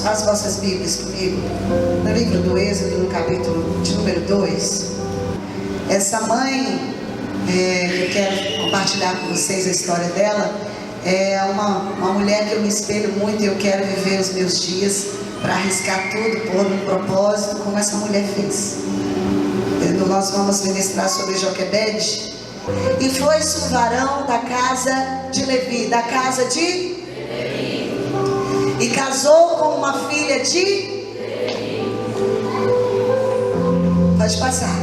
as vossas Bíblias comigo, no livro do Êxodo, no capítulo de número 2. Essa mãe, eu quero compartilhar com vocês a história dela. É uma mulher que eu me espelho muito e eu quero viver os meus dias para arriscar tudo por um propósito, como essa mulher fez. Nós vamos ministrar sobre Joquebede. E foi-se um varão da casa de Levi, da casa de Levi, e casou com uma filha de Levi. Pode passar.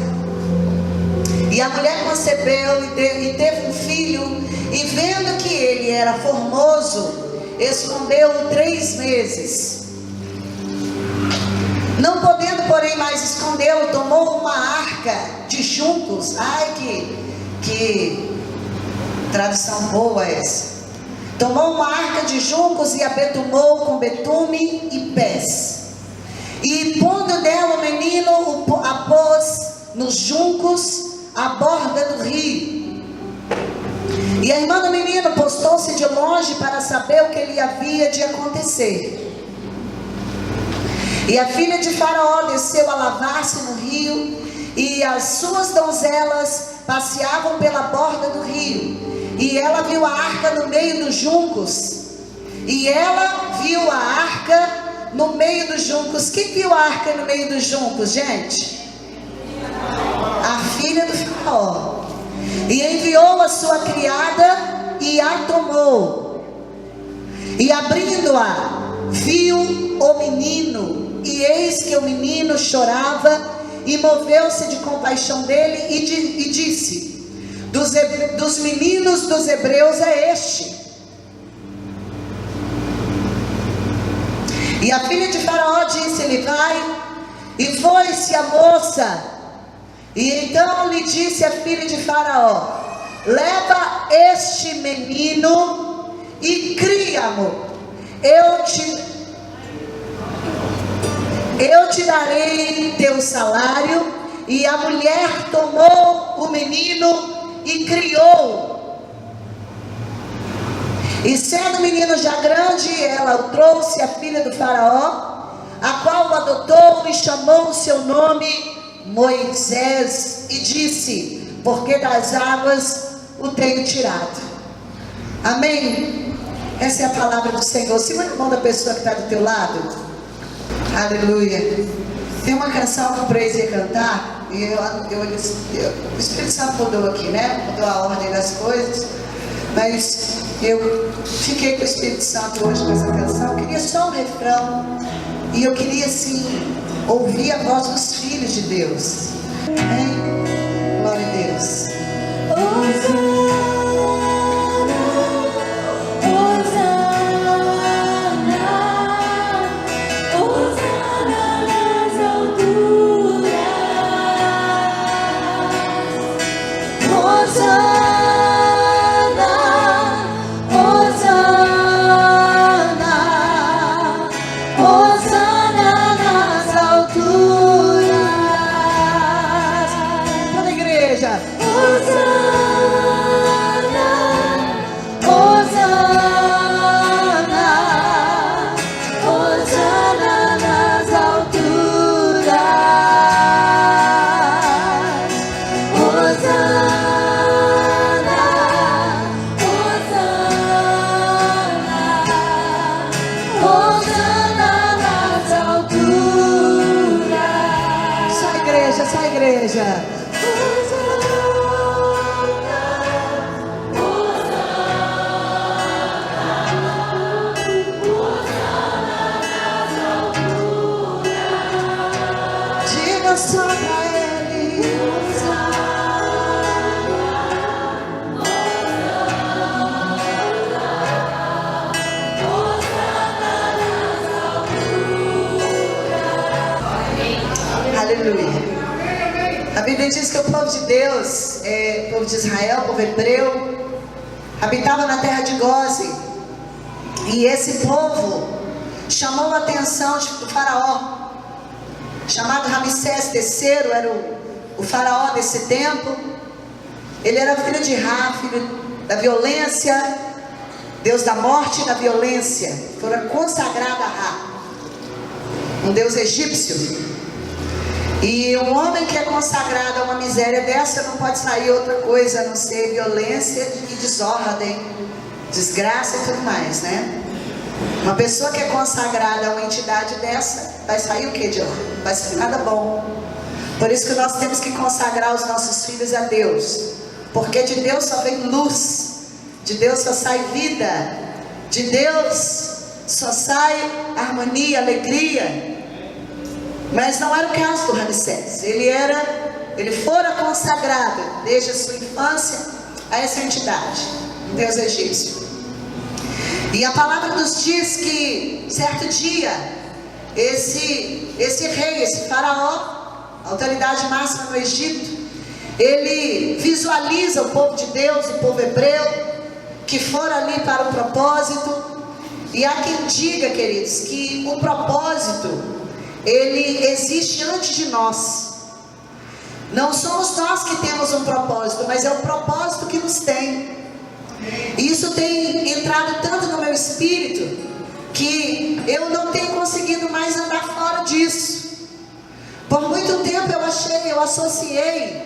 E a mulher concebeu e teve um filho, e vendo que ele era formoso, escondeu-o 3 meses. Não podendo, porém, mais escondê-lo, tomou uma arca de juncos. Ai, que tradução boa essa. Tomou uma arca de juncos e a betumou com betume e pés. E pondo dela o menino, a pôs nos juncos à borda do rio. E a irmã do menino postou-se de longe para saber o que lhe havia de acontecer. E a filha de Faraó desceu a lavar-se no rio, e as suas donzelas passeavam pela borda do rio. E ela viu a arca no meio dos juncos. E ela viu a arca no meio dos juncos. Quem viu a arca no meio dos juncos, gente? A filha do Faraó. E enviou a sua criada e a tomou. E abrindo-a, viu o menino. E eis que o menino chorava. E moveu-se de compaixão dele e disse: dos meninos dos hebreus é este. E a filha de Faraó disse-lhe: vai. E foi-se a moça. E então lhe disse a filha de Faraó: leva este menino e cria-mo. Eu te darei teu salário. E a mulher tomou o menino e criou. E sendo o menino já grande, ela o trouxe à filha do Faraó, a qual o adotou e chamou o seu nome Moisés. E disse: porque das águas o tenho tirado. Amém? Essa é a palavra do Senhor. Segura a mão da pessoa que está do teu lado. Aleluia. Tem uma canção que o Praise ia cantar, e o Espírito Santo mudou aqui, né? Mudou a ordem das coisas, mas eu fiquei com o Espírito Santo hoje com essa canção. Eu queria só um refrão, e eu queria sim ouvir a voz dos filhos de Deus. Amém? Glória a Deus. A Bíblia diz que o povo de Deus, o povo de Israel, o povo hebreu, habitava na terra de Gósen. E esse povo chamou a atenção do faraó, chamado Ramsés III, era o faraó desse tempo. Ele era filho de Ra, filho da violência, Deus da morte e da violência. Foi consagrado a Ra. um Deus egípcio. E um homem que é consagrado a uma miséria dessa não pode sair outra coisa a não ser violência e desordem, desgraça e tudo mais, né? Uma pessoa que é consagrada a uma entidade dessa, vai sair o que de lá? Vai sair nada bom. Por isso que nós temos que consagrar os nossos filhos a Deus, porque de Deus só vem luz, de Deus só sai vida, de Deus só sai harmonia, alegria. Mas não era o caso do Ramsés. Ele fora consagrado desde a sua infância a essa entidade, um Deus egípcio. E a palavra nos diz que certo dia esse rei, esse faraó, autoridade máxima no Egito, ele visualiza o povo de Deus, o povo hebreu, que foram ali para o propósito. E há quem diga, queridos, que o propósito ele existe antes de nós. Não somos nós que temos um propósito, mas é o propósito que nos tem. E isso tem entrado tanto no meu espírito que eu não tenho conseguido mais andar fora disso. Por muito tempo eu associei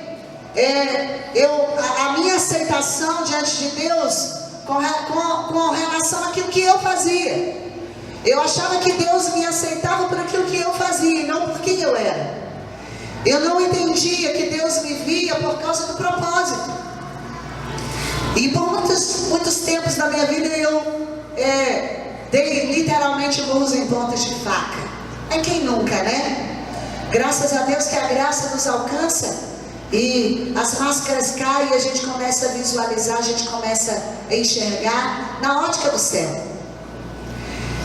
a minha aceitação diante de Deus com relação àquilo que eu fazia. Eu achava que Deus me aceitava por aquilo que eu fazia, e não por quem eu era. Eu não entendia que Deus me via por causa do propósito. E por muitos tempos da minha vida eu dei literalmente murros em pontas de faca. É quem nunca, né? Graças a Deus que a graça nos alcança e as máscaras caem e a gente começa a visualizar, a gente começa a enxergar na ótica do céu.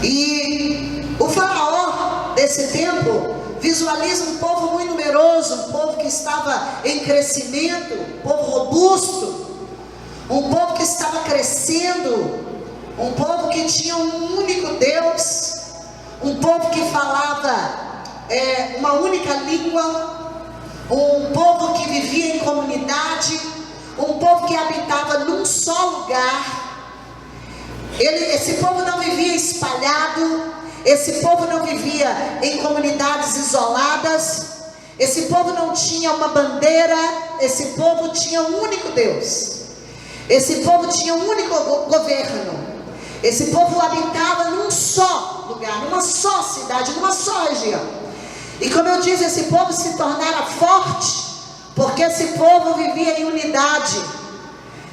E o faraó desse tempo visualiza um povo muito numeroso, um povo que estava em crescimento, um povo robusto, um povo que estava crescendo, um povo que tinha um único Deus, um povo que falava uma única língua, um povo que vivia em comunidade, um povo que habitava num só lugar. Esse povo não vivia espalhado, esse povo não vivia em comunidades isoladas, esse povo não tinha uma bandeira, esse povo tinha um único Deus, esse povo tinha um único governo, esse povo habitava num só lugar, numa só cidade, numa só região. E como eu disse, esse povo se tornara forte, porque esse povo vivia em unidade.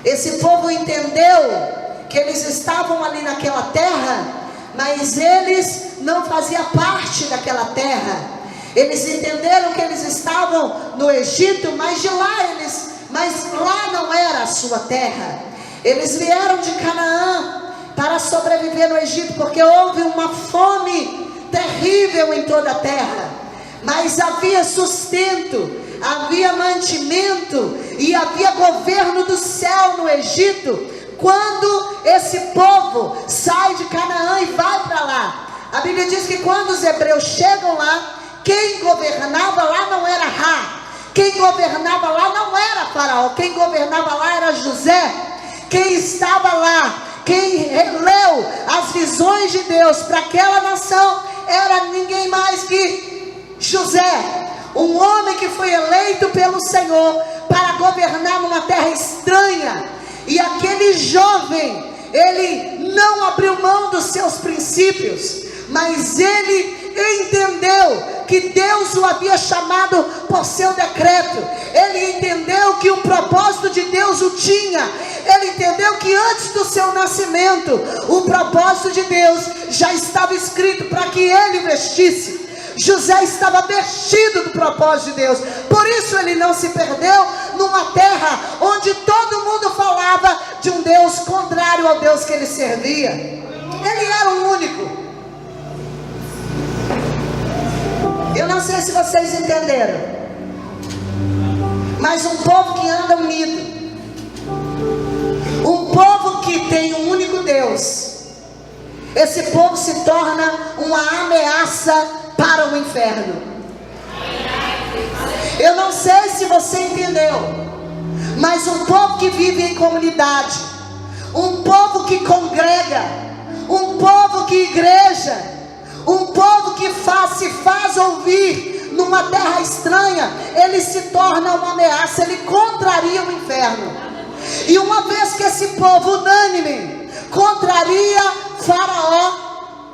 Esse povo entendeu que eles estavam ali naquela terra, mas eles não faziam parte daquela terra. Eles entenderam que eles estavam no Egito, mas lá não era a sua terra. Eles vieram de Canaã para sobreviver no Egito, porque houve uma fome terrível em toda a terra. Mas havia sustento, havia mantimento e havia governo do céu no Egito. Quando esse povo sai de Canaã e vai para lá, a Bíblia diz que quando os hebreus chegam lá, quem governava lá não era Ra, quem governava lá não era Faraó, quem governava lá era José. Quem estava lá, quem leu as visões de Deus para aquela nação, era ninguém mais que José, um homem que foi eleito pelo Senhor para governar numa terra estranha. E aquele jovem, ele não abriu mão dos seus princípios, mas ele entendeu que Deus o havia chamado por seu decreto. Ele entendeu que o propósito de Deus o tinha. Ele entendeu que antes do seu nascimento, o propósito de Deus já estava escrito para que ele vestisse. José estava vestido do propósito de Deus. Por isso ele não se perdeu numa terra onde todo mundo falava de um Deus contrário ao Deus que ele servia. Ele era o único. Eu não sei se vocês entenderam, mas um povo que anda unido, um povo que tem um único Deus, esse povo se torna uma ameaça para o inferno. Eu não sei se você entendeu, mas um povo que vive em comunidade, um povo que congrega, um povo que igreja, um povo que face após ouvir numa terra estranha, ele se torna uma ameaça, ele contraria o inferno. E uma vez que esse povo unânime contraria Faraó,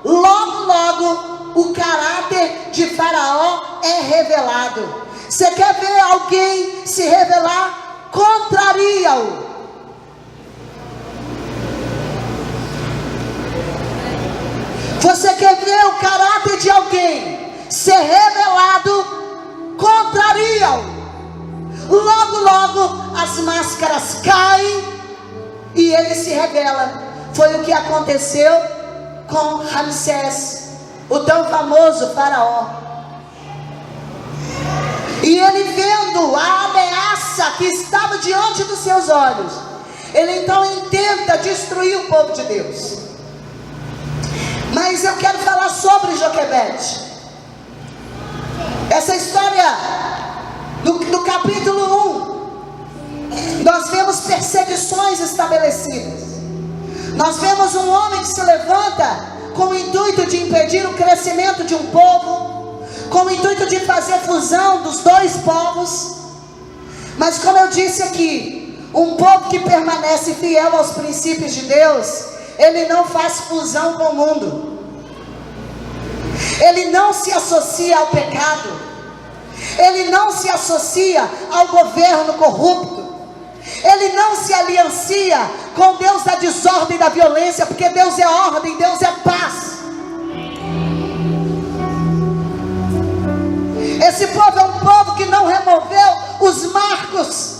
logo o caráter de Faraó é revelado. Você quer ver alguém se revelar? Contraria-o. Você quer ver o caráter de alguém ser revelado? Contraria-o. Logo as máscaras caem e ele se revela. Foi o que aconteceu com Ramsés, o tão famoso faraó. E ele, vendo a ameaça que estava diante dos seus olhos, ele então intenta destruir o povo de Deus. Mas eu quero falar sobre Joquebede. Essa história do capítulo 1, nós vemos perseguições estabelecidas. Nós vemos um homem que se levanta com o intuito de impedir o crescimento de um povo, com o intuito de fazer fusão dos dois povos. Mas como eu disse aqui, um povo que permanece fiel aos princípios de Deus, ele não faz fusão com o mundo, ele não se associa ao pecado, ele não se associa ao governo corrupto, ele não se aliancia com Deus da desordem e da violência, porque Deus é ordem, Deus é paz. Esse povo é um povo que não removeu os marcos,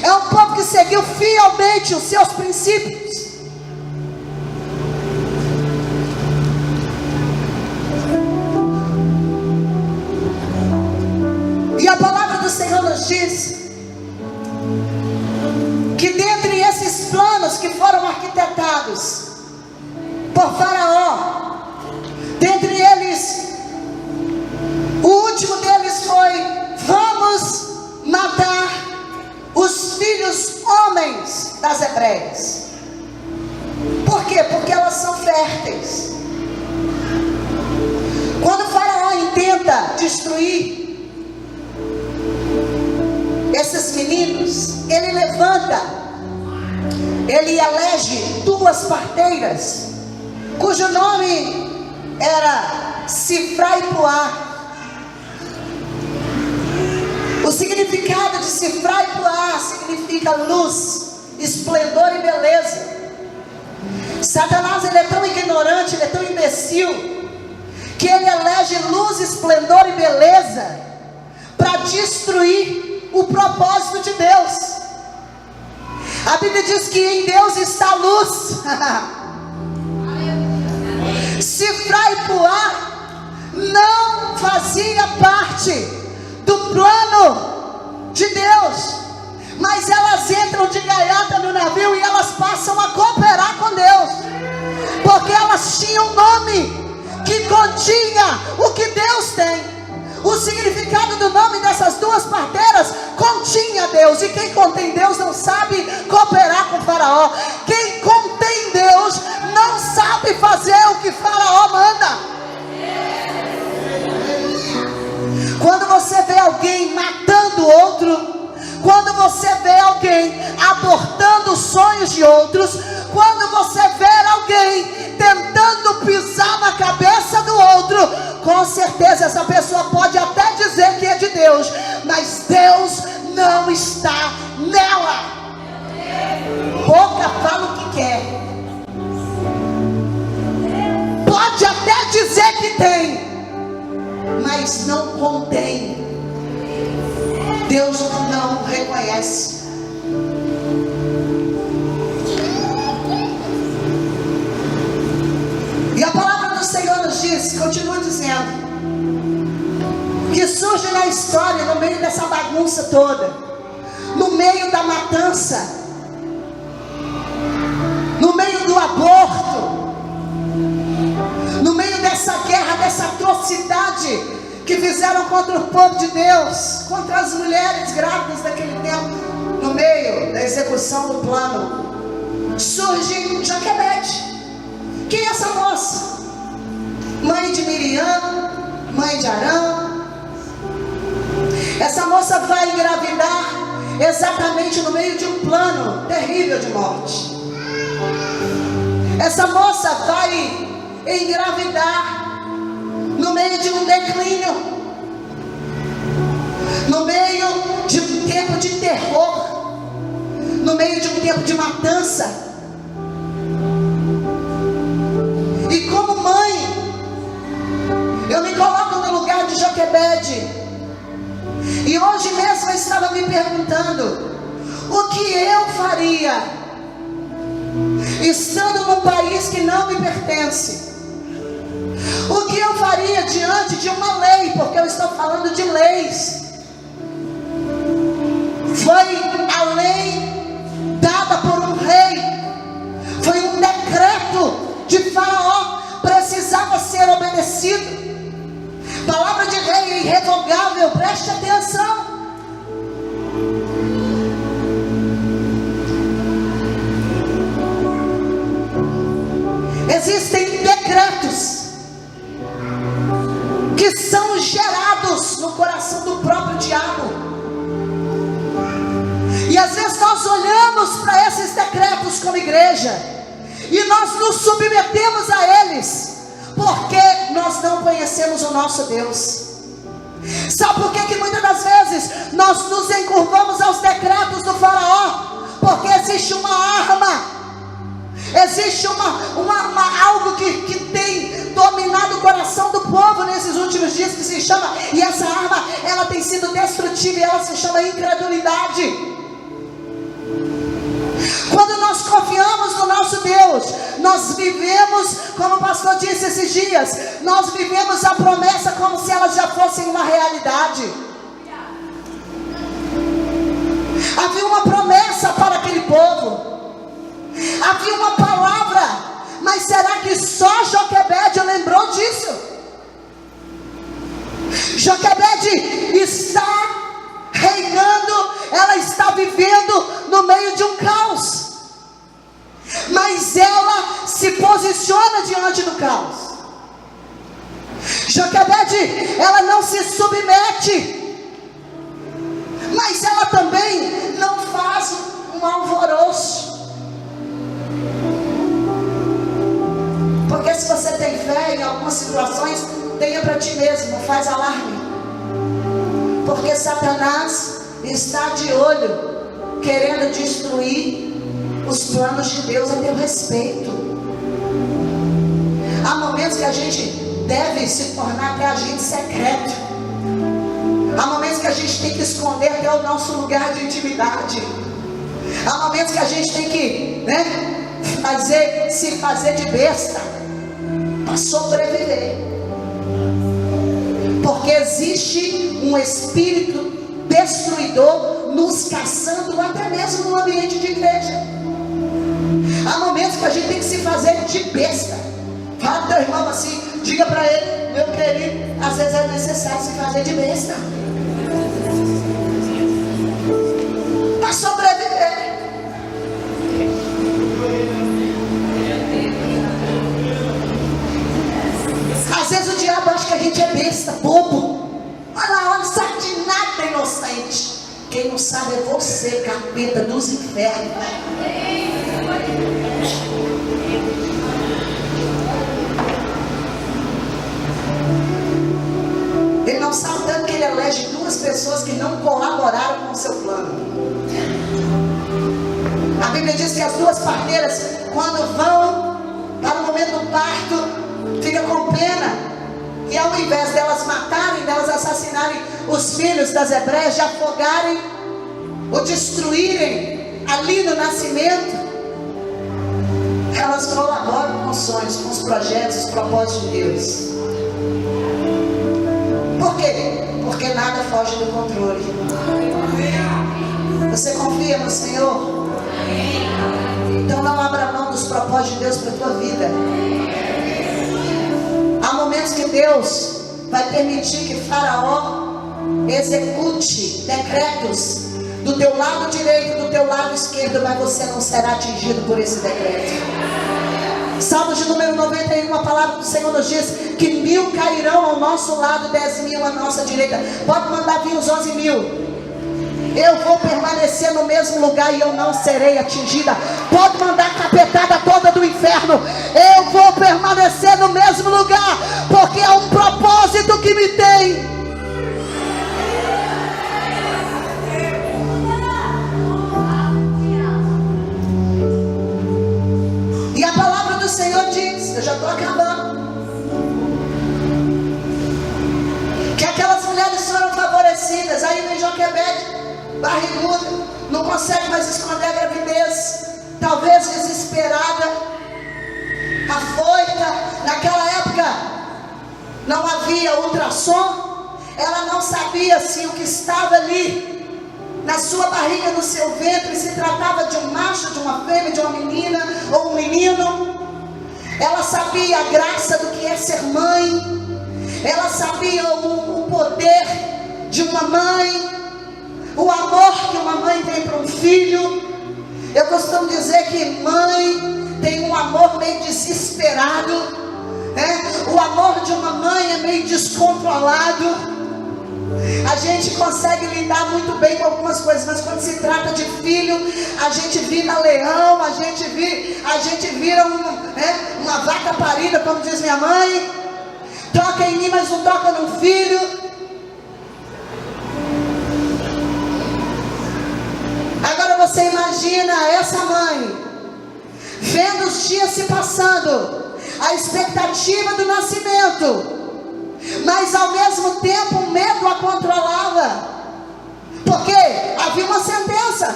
é um povo que seguiu fielmente os seus princípios. E a palavra do Senhor nos diz que dentre esses planos que foram arquitetados por Faraó, dentre eles, o último deles foi: vamos matar os filhos homens das hebreias. Por quê? Porque elas são férteis. Quando Faraó intenta destruir esses meninos, ele levanta, ele elege duas parteiras, cujo nome era Sifra e Puá. O significado de Sifra e Puá significa luz, esplendor e beleza. Satanás, ele é tão ignorante, ele é tão imbecil, que ele elege luz, esplendor e beleza para destruir o propósito de Deus. A Bíblia diz que em Deus está a luz. Sifra e Puá não fazia parte do plano de Deus, mas elas entram de gaiata no navio e elas passam a cooperar com Deus, porque elas tinham um nome que continha o que Deus tem. O significado do nome dessas duas parteiras continha Deus. E quem contém Deus não sabe cooperar com Faraó. Quem contém Deus não sabe fazer o que Faraó manda. Quando você vê alguém matando outro, quando você vê alguém abortando os sonhos de outros, quando você vê alguém tentando pisar na cabeça do outro, com certeza essa pessoa pode até dizer que é de Deus, mas Deus não está nela. Boca fala o que quer, pode até dizer que tem, mas não contém. Deus não reconhece. E a palavra do Senhor nos diz, continua dizendo, que surge na história, no meio dessa bagunça toda, no meio da matança, no meio do aborto, no meio dessa guerra, dessa atrocidade que fizeram contra o povo de Deus, contra as mulheres grávidas daquele tempo, no meio da execução do plano, surge Joquebede. Quem é essa moça? Mãe de Miriam, mãe de Arão. Essa moça vai engravidar exatamente no meio de um plano terrível de morte. Essa moça vai engravidar no meio de um declínio, no meio de um tempo de terror, no meio de um tempo de matança. E como mãe, eu me coloco no lugar de Joquebede. E hoje mesmo eu estava me perguntando: o que eu faria estando num país que não me pertence? O que eu faria diante de uma lei? Porque eu estou falando de leis. Foi a lei dada por um rei, foi um decreto de Faraó, precisava ser obedecido. Palavra de rei é irrevogável, preste atenção. Existem decretos que são gerados no coração do próprio diabo. E às vezes nós olhamos para esses decretos como igreja e nós nos submetemos a eles, porque nós não conhecemos o nosso Deus. Sabe por que muitas das vezes nós nos encurvamos aos decretos do Faraó? Porque existe uma arma, existe algo que tem dominado o coração do povo nesses últimos dias, que se chama, e essa arma, ela tem sido destrutiva, e ela se chama incredulidade. Quando nós confiamos no nosso Deus, nós vivemos, como o pastor disse esses dias, nós vivemos a promessa como se elas já fossem uma realidade. Havia uma promessa para aquele povo, havia uma palavra, mas será que só Joquebede lembrou disso? Joquebede está reinando, ela está vivendo no meio de um caos, mas ela se posiciona diante do caos. Joquebede, ela não se submete, mas ela também não faz um alvoroço. Porque se você tem fé em algumas situações, tenha para ti mesmo, não faz alarme. Porque Satanás está de olho, querendo destruir os planos de Deus a teu respeito. Há momentos que a gente deve se tornar até agente secreto. Há momentos que a gente tem que esconder até o nosso lugar de intimidade. Há momentos que a gente tem que, se fazer de besta para sobreviver. Porque existe um espírito destruidor nos caçando até mesmo no ambiente de igreja. Há momentos que a gente tem que se fazer de besta. Fala pro teu irmão assim, diga para ele: meu querido, às vezes é necessário se fazer de besta para sobreviver. Às vezes o diabo acha que a gente é besta, bobo. Olha, não sabe de nada, inocente. Quem não sabe é você, capeta dos infernos. Ele não sabe tanto que ele elege duas pessoas que não colaboraram com o seu plano. A Bíblia diz que as duas parteiras, quando vão para o momento do parto, ficam com pena. E ao invés delas matarem, delas assassinarem os filhos das hebreias, de afogarem ou destruírem ali no nascimento, elas colaboram com os sonhos, com os projetos, os propósitos de Deus. Por quê? Porque nada foge do controle. Você confia no Senhor? Então não abra mão dos propósitos de Deus para a tua vida. Há momentos que Deus vai permitir que Faraó execute decretos do teu lado direito, do teu lado esquerdo, mas você não será atingido por esse decreto. Salmo de número 91, a palavra do Senhor nos diz que 1000 cairão ao nosso lado, 10.000 à nossa direita. Pode mandar vir os 11.000. Eu vou permanecer no mesmo lugar e eu não serei atingida. Pode mandar a capetada toda do inferno. Eu vou permanecer no mesmo lugar, porque é um propósito que me tem. E a palavra do Senhor diz, eu já estou acabando, que aquelas mulheres foram favorecidas. Aí vem Joquebede, barriguda, não consegue mais esconder a gravidez, talvez desesperada, afoita. Naquela época não havia ultrassom, ela não sabia se o que estava ali na sua barriga, no seu ventre, se tratava de um macho, de uma fêmea, de uma menina ou um menino. Ela sabia a graça do que é ser mãe, ela sabia o poder de uma mãe, o amor que uma mãe tem para um filho. Eu costumo dizer que mãe tem um amor meio desesperado, né? O amor de uma mãe é meio descontrolado. A gente consegue lidar muito bem com algumas coisas, mas quando se trata de filho, a gente vira leão, a gente vira uma vaca parida, como diz minha mãe. Toca em mim, mas não toca no filho. Agora você imagina essa mãe vendo os dias se passando, a expectativa do nascimento, mas ao mesmo tempo o medo a controlava, porque havia uma sentença.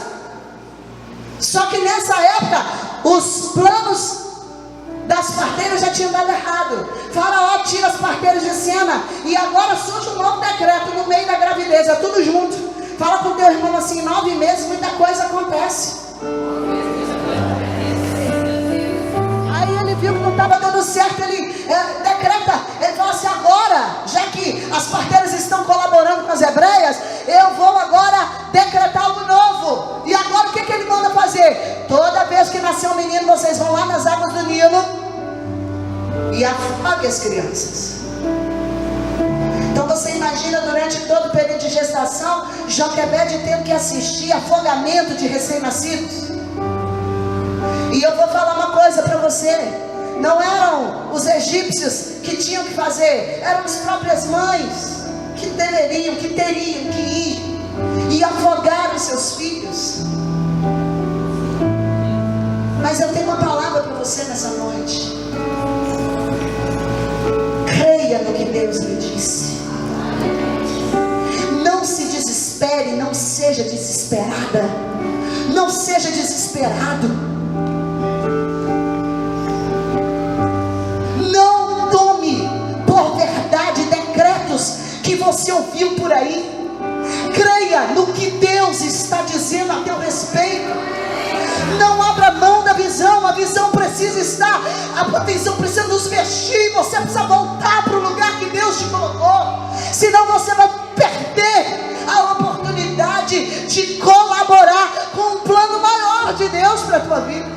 Só que nessa época os planos das parteiras já tinham dado errado. Faraó tira as parteiras de cena, e agora surge um novo decreto no meio da gravidez, é tudo junto. Fala com teu irmão assim: 9 meses muita coisa acontece. Aí ele viu que não estava dando certo, ele decreta, ele fala assim: agora, já que as parteiras estão colaborando com as hebreias, eu vou agora decretar algo novo. E agora o que ele manda fazer? Toda vez que nascer um menino, vocês vão lá nas águas do Nilo e afoguem as crianças. Então você imagina, durante todo o período de gestação, Joquebede tendo que assistir afogamento de recém-nascidos. E eu vou falar uma coisa para você: não eram os egípcios que tinham que fazer, eram as próprias mães que teriam que ir e afogar os seus filhos. Mas eu tenho uma palavra para você nessa noite: creia no que Deus lhe disse. Não se desespere, não seja desesperada, não seja desesperado. Não tome por verdade decretos que você ouviu por aí. Creia no que Deus está dizendo a teu respeito. Não abra mão da visão. A visão precisa estar, a visão precisa nos vestir. Você precisa voltar para o lugar que Deus te colocou, senão você vai perder a oportunidade de colaborar com um plano maior de Deus para a tua vida.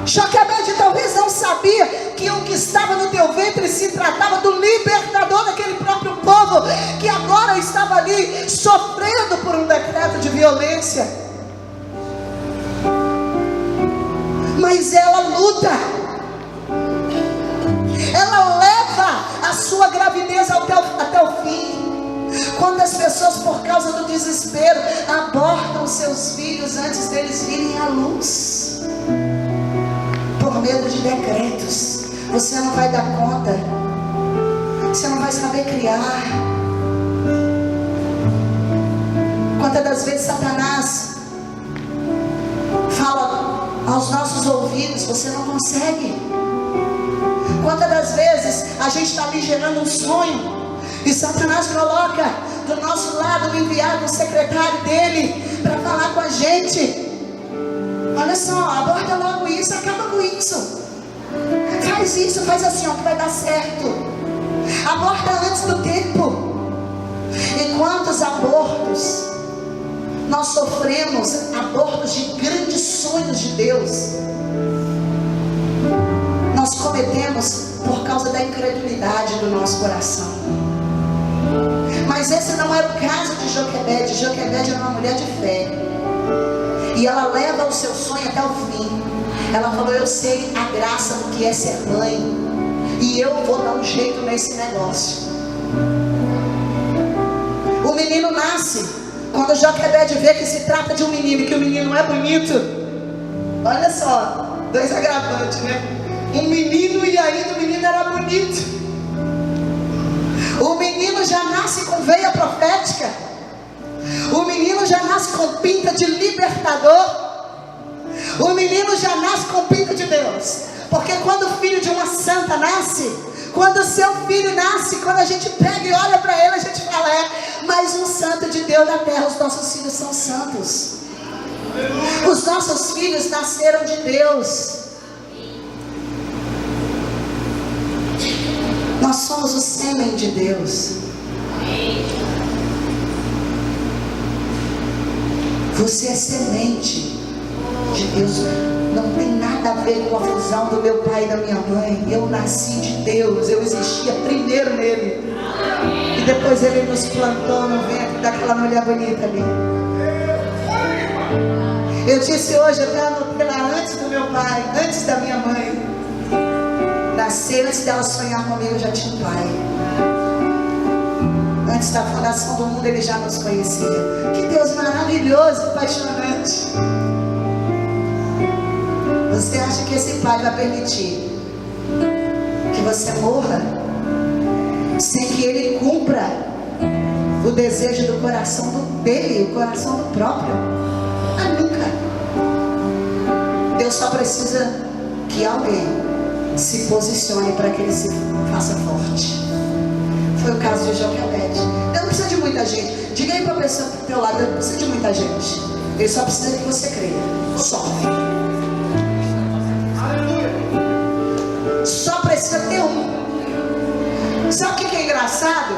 Joquebede talvez não sabia que o que estava no teu ventre se tratava do libertador daquele próprio povo, que agora estava ali sofrendo por um decreto de violência. Mas ela luta, ela leva a sua gravidez até o fim. Quantas pessoas, por causa do desespero, abortam seus filhos antes deles virem à luz, por medo de decretos. Você não vai dar conta, você não vai saber criar. Quantas das vezes Satanás fala aos nossos ouvidos: você não consegue. Quantas das vezes a gente está ali gerando um sonho e Satanás coloca do nosso lado o enviado, o secretário dele, para falar com a gente: olha só, aborta logo isso, acaba com isso, faz isso, faz assim, ó, que vai dar certo. Aborta antes do tempo. E quantos abortos Nós sofremos abortos de grandes sonhos de Deus. Nós cometemos por causa da incredulidade do nosso coração. Mas esse não era o caso de Joquebede. Joquebede era uma mulher de fé, e ela leva o seu sonho até o fim. Ela falou: eu sei a graça do que é ser mãe, e eu vou dar um jeito nesse negócio. O menino nasce. Quando Joquebede vê que se trata de um menino e que o menino é bonito, olha só, dois agravantes, né? Um menino, e ainda o menino era bonito. O menino já nasce com veia profética. O menino já nasce com pinta de libertador. O menino já nasce com pinta de Deus. Porque quando o filho de uma santa nasce, quando o seu filho nasce, quando a gente pega e olha para ele, a gente fala: mais um santo de Deus na terra. Os nossos filhos são santos. Os nossos filhos nasceram de Deus. Nós somos o sêmen de Deus. Você é semente de Deus. Não tem nada a ver com a fusão do meu pai e da minha mãe. Eu nasci de Deus. Eu existia primeiro nele, e depois ele nos plantou no ventre daquela mulher bonita ali. Eu disse hoje, eu até anotei lá: antes do meu pai, antes da minha mãe nascer, antes dela sonhar comigo, eu já tinha um pai. Antes da fundação do mundo, ele já nos conhecia. Que Deus maravilhoso, apaixonante. Você acha que esse pai vai permitir que você morra sem que ele cumpra o desejo do coração dele, o coração do próprio? Nunca. Deus só precisa que alguém se posicione para que ele se faça forte. Foi o caso de Joquebede. Deus não precisa de muita gente. Diga aí para a pessoa do teu lado: Deus não precisa de muita gente. Ele só precisa que você creia. Só precisa ter um. Sabe o que é engraçado?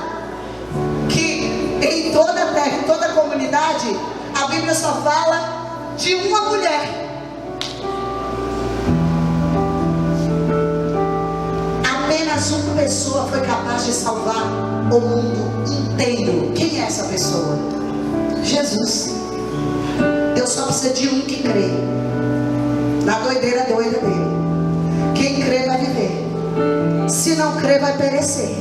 Que em toda a terra, em toda a comunidade, a Bíblia só fala de uma mulher. Apenas uma pessoa foi capaz de salvar o mundo inteiro. Quem é essa pessoa? Jesus. Deus só precisa de um que crê. Na doideira doida dele. Quem crê vai viver. Se não crê, vai perecer.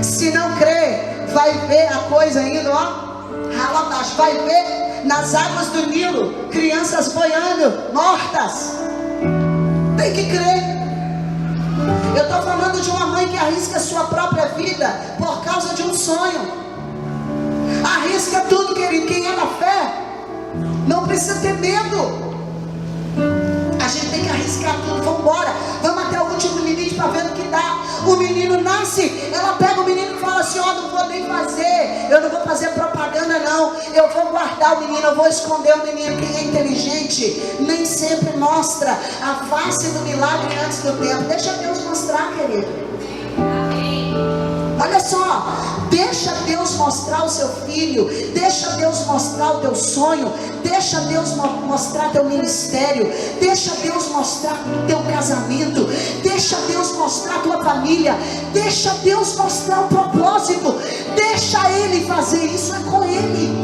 Se não crê, vai ver a coisa indo, rala abaixo. Vai ver nas águas do Nilo crianças boiando, mortas. Tem que crer. Eu estou falando de uma mãe que arrisca a sua própria vida por causa de um sonho. Arrisca tudo, querido. Quem é da fé não precisa ter medo. A gente tem que arriscar tudo. Vamos embora. Vamos até o último limite para ver o que dá. O menino nasce. Ela pega o menino e fala assim: não vou nem fazer. Eu não vou fazer propaganda não. Eu vou guardar o menino. Eu vou esconder o menino. Quem é inteligente nem sempre mostra a face do milagre antes do tempo. Deixa Deus mostrar, querido. Olha só, deixa Deus mostrar o seu filho, deixa Deus mostrar o teu sonho, deixa Deus mostrar teu ministério, deixa Deus mostrar o teu casamento, deixa Deus mostrar a tua família, deixa Deus mostrar o propósito, deixa Ele fazer isso, é com Ele.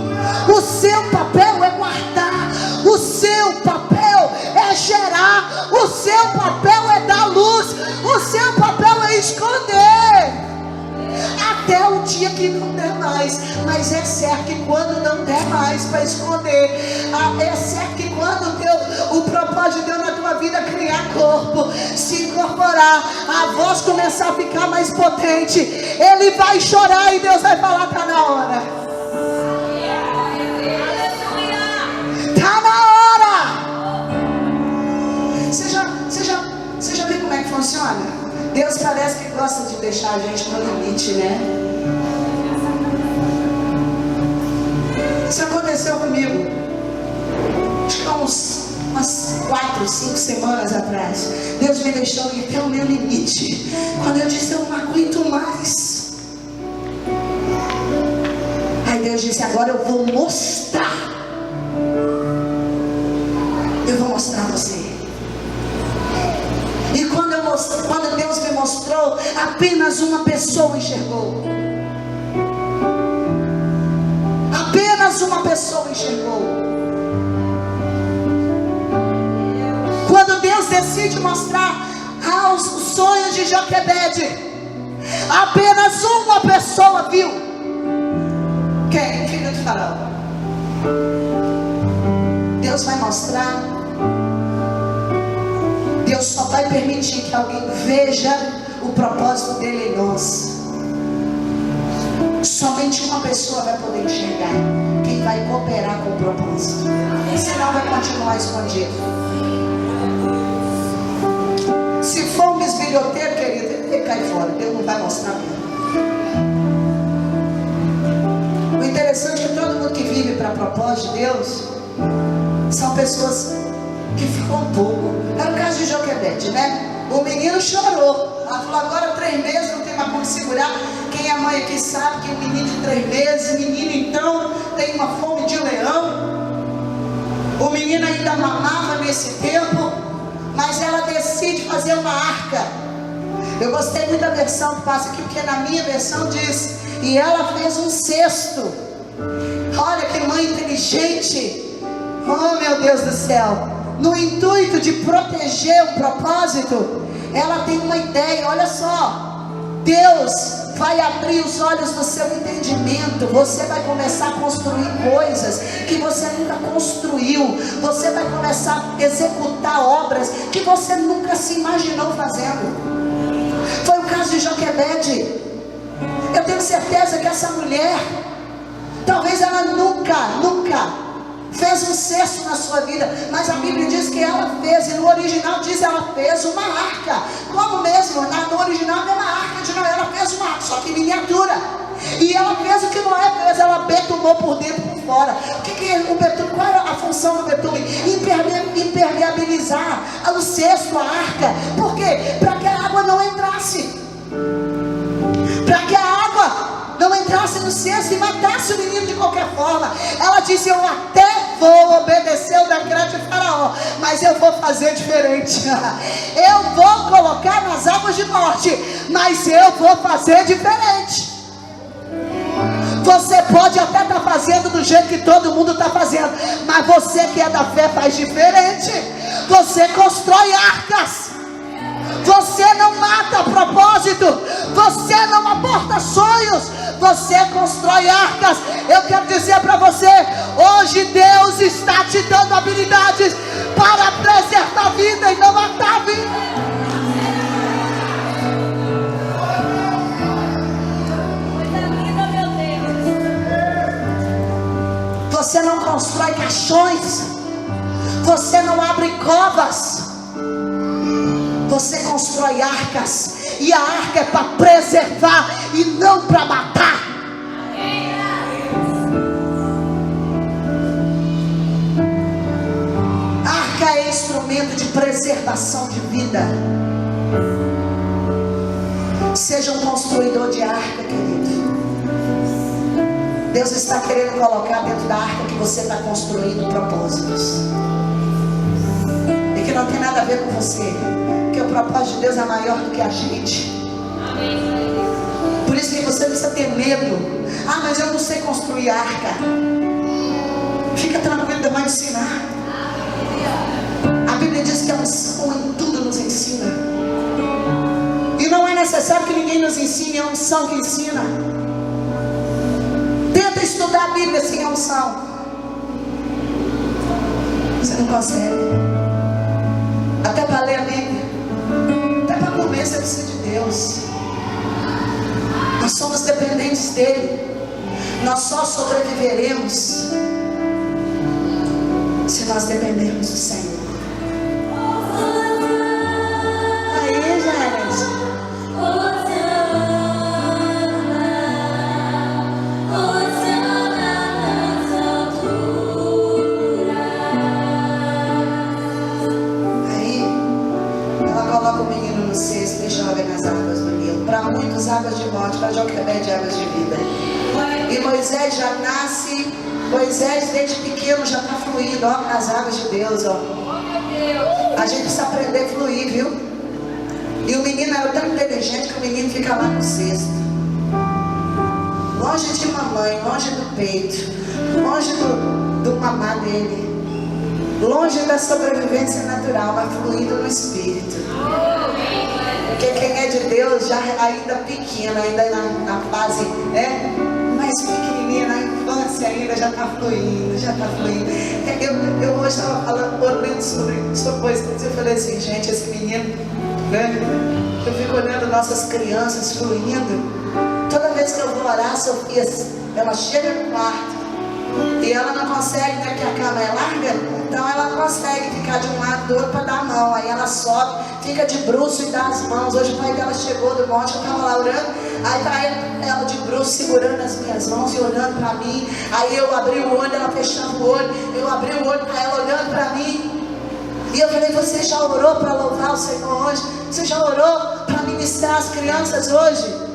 O seu papel é guardar, o seu papel é gerar, o seu papel é dar luz, o seu papel é esconder. Até o dia que não der mais. Mas é certo que quando não der mais para esconder, é certo que quando o propósito de Deus na tua vida criar corpo, se incorporar, a voz começar a ficar mais potente, ele vai chorar e Deus vai falar: tá na hora. Tá na hora. Você já viu como é que funciona? Deus parece que gosta de deixar a gente no limite, né? Isso aconteceu comigo, acho que há umas 4, 5 semanas atrás. Deus me deixou ir até o meu limite. Quando eu disse: eu não aguento mais. Aí Deus Deus disse: agora eu vou mostrar. Eu vou mostrar a você. E quando Deus me mostrou, apenas uma pessoa enxergou. Apenas uma pessoa enxergou. Quando Deus decide mostrar os sonhos de Joquebede, apenas uma pessoa viu. Quem? Filho de Faraó. Deus vai mostrar. Deus só vai permitir que alguém veja o propósito dele em nós. Somente uma pessoa vai poder enxergar. Quem vai cooperar com o propósito. Senão vai continuar escondido. Se for um bisbilhoteiro, querido, ele cai fora. Deus não vai mostrar mesmo. O interessante é que todo mundo que vive para propósito de Deus são pessoas que ficam um pouco. Era o caso de Joquebede, né? O menino chorou. Ela falou: agora 3 meses não tem mais como segurar. Quem é mãe aqui sabe que um menino de 3 meses, menino então tem uma fome de leão. O menino ainda mamava nesse tempo, mas ela decide fazer uma arca. Eu gostei muito da versão que passa aqui, porque na minha versão diz: e ela fez um cesto. Olha que mãe inteligente. Oh, meu Deus do céu. No intuito de proteger o propósito, ela tem uma ideia. Olha só, Deus vai abrir os olhos do seu entendimento. Você vai começar a construir coisas que você nunca construiu. Você vai começar a executar obras que você nunca se imaginou fazendo. Foi o caso de Joquebede. Eu tenho certeza que essa mulher, talvez ela nunca fez um cesto na sua vida, mas a Bíblia diz que ela fez, e no original diz: ela fez uma arca. Como mesmo? No original é uma arca de Noé. Ela fez uma arca, só que miniatura. E ela fez o que Noé fez: ela betumou por dentro e por fora. O que é o betume? Qual era a função do betume? Impermeabilizar o cesto, a arca. Por quê? Para que a água não entrasse. Para que a água não entrasse no cesto e matasse o menino de qualquer forma. Ela disse: eu até vou obedecer o decreto de Faraó, mas eu vou fazer diferente. Eu vou colocar nas águas de morte, mas eu vou fazer diferente. Você pode até estar fazendo do jeito que todo mundo está fazendo, mas você que é da fé faz diferente. Você constrói arcas. Você não mata propósito. Você não aborta sonhos. Você constrói arcas. Eu quero dizer para você: hoje Deus está te dando habilidades para preservar a vida e não matar a vida. Você não constrói caixões. Você não abre covas. Você constrói arcas. E a arca é para preservar e não para matar. A arca é instrumento de preservação de vida. Seja um construidor de arca, querido. Deus está querendo colocar dentro da arca que você está construindo propósitos. E que não tem nada a ver com você. Porque o propósito de Deus é maior do que a gente. Por isso que você não precisa ter medo. Ah, mas eu não sei construir arca. Fica tranquilo, Deus vai ensinar. A Bíblia diz que a unção em tudo nos ensina. E não é necessário que ninguém nos ensine, é a unção que ensina. Tenta estudar a Bíblia sem a unção. Você não consegue. Até para ler a Bíblia, até para comer, você precisa de Deus. Nós somos dependentes dele. Nós só sobreviveremos se nós dependermos do Senhor. Aí, gente. Aí, ela coloca o o menino no cesto e joga nas águas do Nilo. Para muitos, águas de morte, para Joquebede, águas de vida. E Moisés já nasce, Moisés desde pequeno já está fluindo, ó, nas águas de Deus, ó. A gente precisa aprender a fluir, viu? E o menino era tão inteligente que o menino fica lá no cesto, longe de mamãe, longe do peito, longe do mamá dele, longe da sobrevivência natural, mas fluindo no espírito. Porque quem é de Deus já ainda pequeno, ainda na fase mais pequenininha, na infância ainda, já está fluindo, já está fluindo. Eu hoje estava falando, orando sobre Moisés, eu falei assim, gente, esse menino, né? Eu fico olhando nossas crianças fluindo. Toda vez que eu vou orar, a Sofia, ela chega no quarto e ela não consegue, né, que a cama é larga, então ela não consegue ficar de um lado do outro para dar a mão. Aí ela sobe, fica de bruço e dá as mãos. Hoje o pai dela chegou do monte, eu estava lá orando, aí tá ela de bruço segurando as minhas mãos e olhando para mim. Aí eu abri o olho, ela fechando o olho, eu abri o olho para ela olhando para mim. E eu falei, você já orou para louvar o Senhor hoje? Você já orou para ministrar as crianças hoje?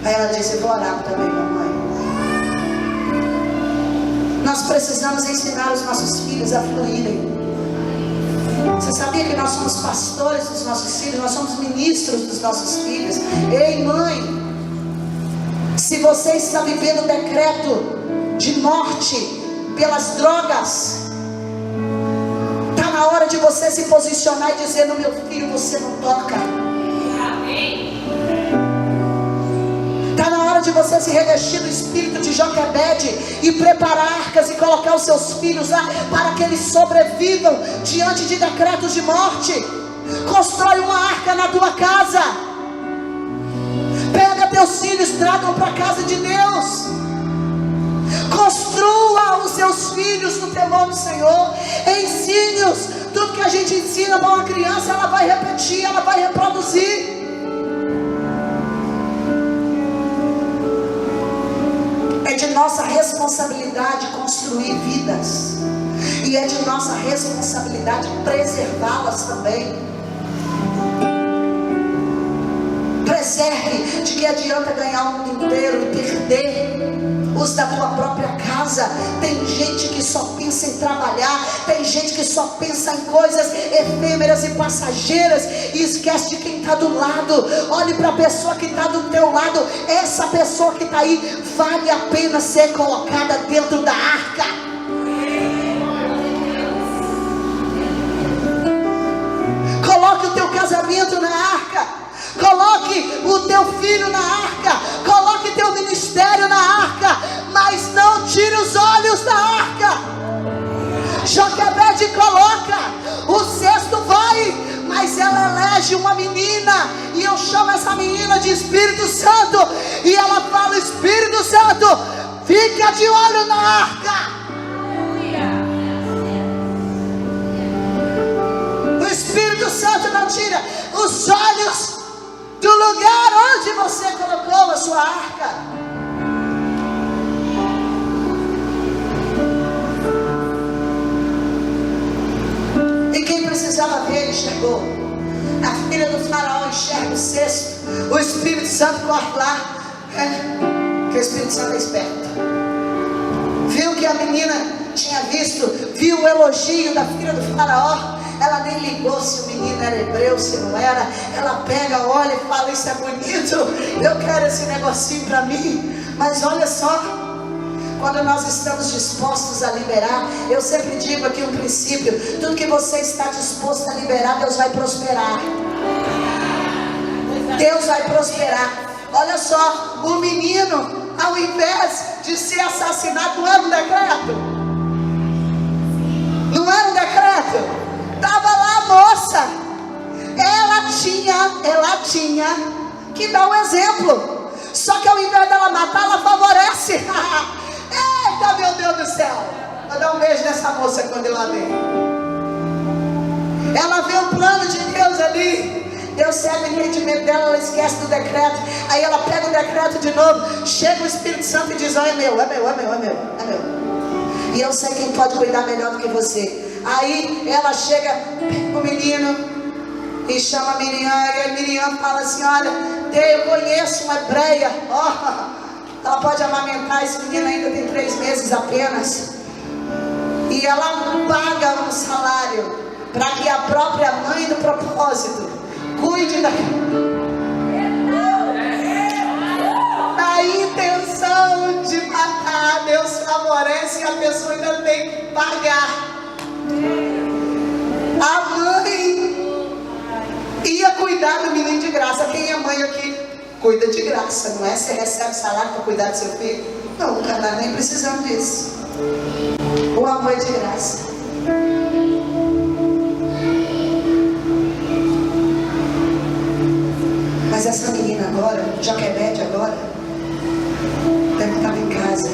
Aí ela disse, eu vou orar também, mamãe. Nós precisamos ensinar os nossos filhos a fluírem. Você sabia que nós somos pastores dos nossos filhos? Nós somos ministros dos nossos filhos. Ei, mãe, se você está vivendo decreto de morte pelas drogas, está na hora de você se posicionar e dizer, no meu filho você não toca. Está na hora de você se revestir do espírito de Joquebede e preparar arcas e colocar os seus filhos lá para que eles sobrevivam diante de decretos de morte. Constrói uma arca na tua casa. Pega teus filhos, tragam para a casa de Deus. Construa os seus filhos no temor do Senhor. Ensine-os. Tudo que a gente ensina para uma criança, ela vai repetir, ela vai reproduzir. É de nossa responsabilidade construir vidas. E é de nossa responsabilidade preservá-las também. Preserve. De que adianta ganhar o mundo inteiro e perder os da tua própria casa? Tem gente que só pensa em trabalhar, tem gente que só pensa em coisas efêmeras e passageiras e esquece de quem está do lado. Olhe para a pessoa que está do teu lado. Essa pessoa que está aí vale a pena ser colocada dentro da arca. Coloque o teu casamento na arca. Coloque o teu filho na arca. Coloque teu ministério na arca. Mas não tire os olhos da arca. Joquebede coloca. O cesto vai. Mas ela elege uma menina. E eu chamo essa menina de Espírito Santo. E ela fala, Espírito Santo, fica de olho na arca. O Espírito Santo não tira os olhos do lugar onde você colocou a sua arca. E quem precisava ver, enxergou. A filha do faraó enxerga o cesto. O Espírito Santo corre lá. Que o Espírito Santo é esperto. Viu que a menina tinha visto, viu o elogio da filha do faraó. Ela nem ligou se o menino era hebreu, se não era. Ela pega, olha e fala, isso é bonito, eu quero esse negocinho para mim. Mas olha só, quando nós estamos dispostos a liberar, eu sempre digo aqui um princípio: tudo que você está disposto a liberar, Deus vai prosperar. Deus vai prosperar. Olha só, o menino, ao invés de ser assassinado, não era um decreto? Não era um decreto? Estava lá a moça, ela tinha que dar um exemplo. Só que ao invés dela matar, ela favorece. Eita, meu Deus do céu. Vou dar um beijo nessa moça quando eu a ver. Ela vê o plano de Deus ali. Deus cega o entendimento dela, ela esquece do decreto. Aí ela pega o decreto de novo. Chega o Espírito Santo e diz, oh, é meu. E eu sei quem pode cuidar melhor do que você. Aí ela chega, pega o menino, e chama Miriam. E aí Miriam fala assim: olha, eu conheço uma hebreia, ela pode amamentar, esse menino ainda tem 3 meses apenas, e ela paga um salário para que a própria mãe do propósito cuide da intenção de matar. Deus favorece e a pessoa ainda tem que pagar. A mãe ia cuidar do menino de graça. Quem é mãe aqui cuida de graça, não é? Você recebe salário para cuidar do seu filho? Não, nunca nós nem precisamos disso. O amor é de graça. Mas essa menina agora, Joquebede agora, deve estar em casa.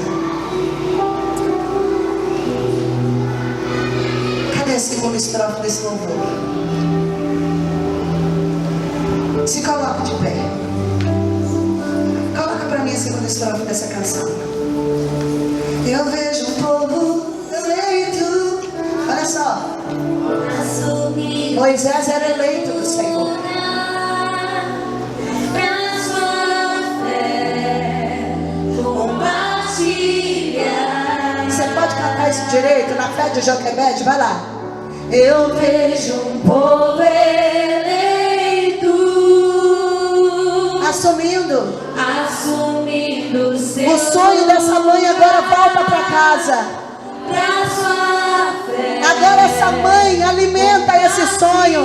Cadê a segunda estrofe desse louvor? Se coloca de pé. Coloca para mim a segunda estrofe dessa canção. Eu vejo um povo eleito. Olha só. Moisés era eleito do Senhor. Você pode cantar isso direito na fé de Joquebede? Vai lá. Eu vejo um povo eleito assumindo o sonho dessa mãe. Agora volta para casa. Agora essa mãe alimenta esse sonho.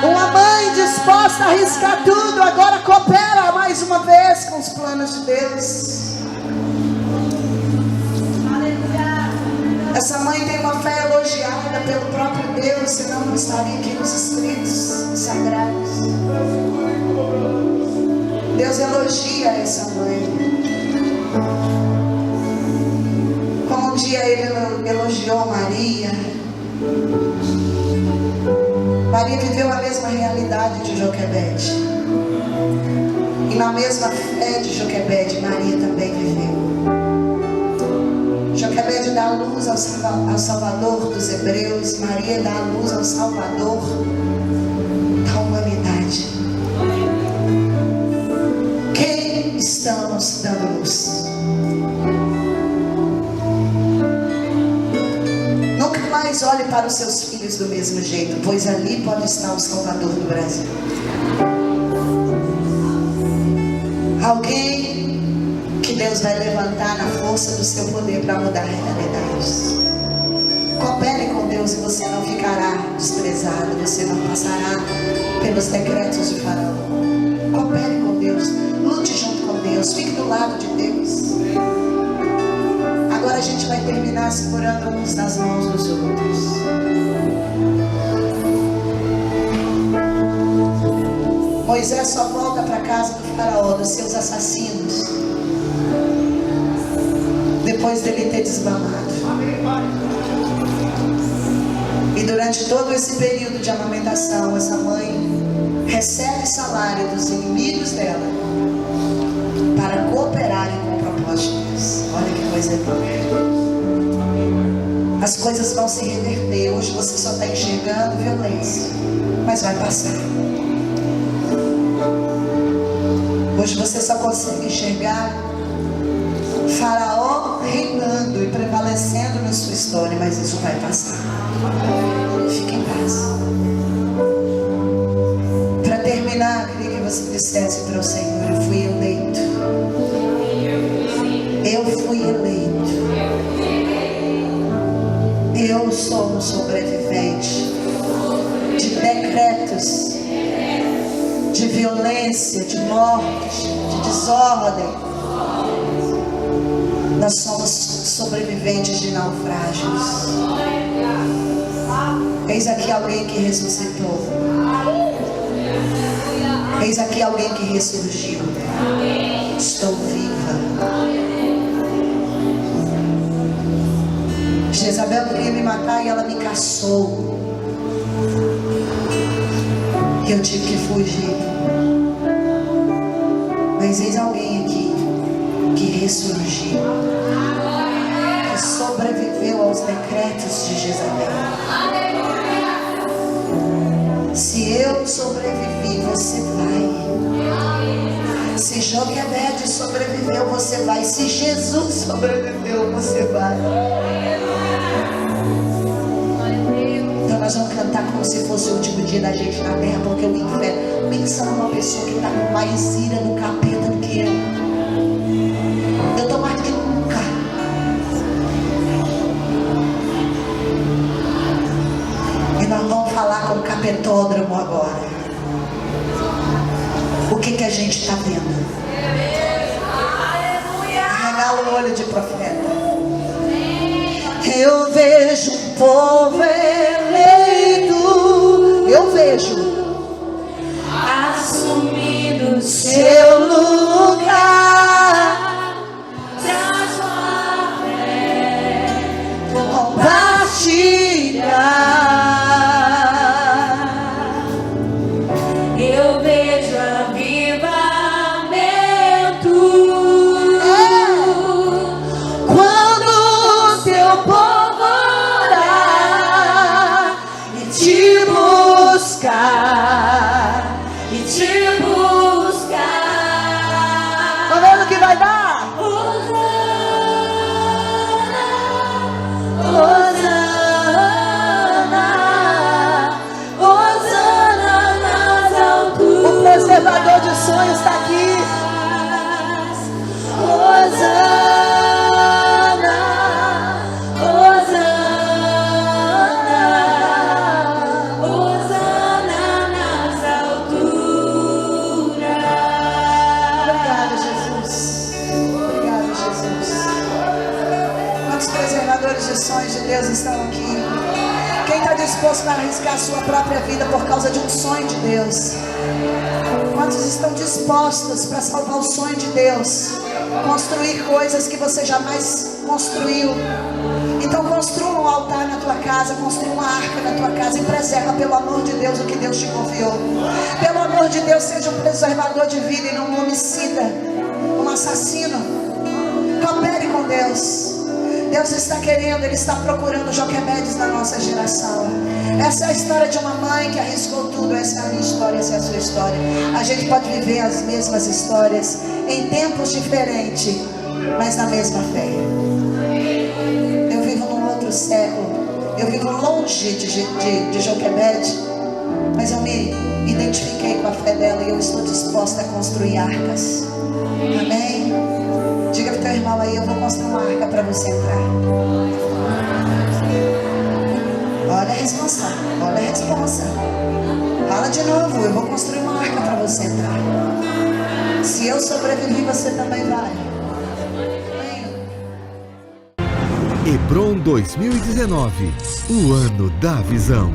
Uma mãe disposta a arriscar tudo, agora coopera mais uma vez com os planos de Deus. Essa mãe tem uma fé elogiada pelo próprio Deus, senão não estaria aqui nos escritos sagrados. Deus elogia essa mãe. Como um dia ele elogiou Maria. Maria viveu a mesma realidade de Joquebede. E na mesma fé de Joquebede, Maria também viveu. Joquebede dá a luz ao Salvador dos hebreus. Maria dá a luz ao Salvador da humanidade. Quem estamos dando luz? Nunca mais olhe para os seus filhos do mesmo jeito, pois ali pode estar o Salvador do Brasil. Alguém que Deus vai levantar na força do seu poder para mudar realidades. Coopere com Deus e você não ficará desprezado. Você não passará pelos decretos de Faraó. Coopere com Deus. Lute junto com Deus. Fique do lado de Deus. Agora a gente vai terminar segurando uns nas mãos dos outros. Moisés só volta para a casa do Faraó, dos seus assassinos, depois dele ter desmamado. E durante todo esse período de amamentação, essa mãe recebe salário dos inimigos dela para cooperarem com o propósito de Deus. Olha que coisa linda. As coisas vão se reverter. Hoje você só está enxergando violência, mas vai passar. Hoje você só consegue enxergar Faraó reinando e prevalecendo na sua história, mas isso vai passar. Fique em paz. Para terminar, eu queria que você dissesse para o Senhor: eu fui eleito. Eu fui eleito. Eu sou um sobrevivente de decretos, de violência, de morte, de desordem. Nós somos sobreviventes de naufrágios. Eis aqui alguém que ressuscitou. Eis aqui alguém que ressurgiu. Estou viva. Jezabel queria me matar e ela me caçou. E eu tive que fugir. Mas eis alguém aqui que ressurgiu, que sobreviveu aos decretos de Jezabel. Se eu sobrevivi, você vai. Se Joquebede sobreviveu, você vai. Se Jesus sobreviveu, você vai. Então nós vamos cantar como se fosse o último dia da gente na terra, porque o inferno, pensa numa pessoa que está com mais ira no capeta do que eu. Eu estou mais do que nunca. E nós vamos falar com o capetódromo agora. O que a gente está vendo? Regala o olho de profeta. Eu vejo um povo eleito. Eu vejo assumindo seu lugar. Traz sua fé, compartilhar. Eu vejo avivamento quando o teu povo orar e te buscar, e te buscar. Tá vendo o que vai dar? O preservador de sonhos está aqui. Hosana, Hosana, Hosana nas alturas. Obrigado, Jesus. Obrigado, Jesus. Quantos preservadores de sonhos de Deus estão aqui? Quem está disposto a arriscar a sua própria vida por causa de um sonho de Deus? Quantos estão dispostos para salvar o sonho de Deus? Construir coisas que você jamais construiu. Então construa um altar na tua casa, construa uma arca na tua casa e preserva pelo amor de Deus o que Deus te confiou. Pelo amor de Deus, seja um preservador de vida e não um homicida, um assassino. Coopere com Deus. Deus está querendo, Ele está procurando Joquebedes na nossa geração. Essa é a história de uma mãe que arriscou tudo. Essa é a minha história, essa é a sua história. A gente pode viver as mesmas histórias em tempos diferentes, mas na mesma fé. Eu vivo num outro século. Eu vivo longe de Joquebede, mas eu me identifiquei com a fé dela e eu estou disposta a construir arcas. Amém? Diga para o teu irmão aí: eu vou construir uma arca para você entrar. Olha a resposta, olha a resposta. Fala de novo: eu vou construir uma arca para você entrar. Se eu sobreviver, você também vai. Hebron 2019, o ano da visão.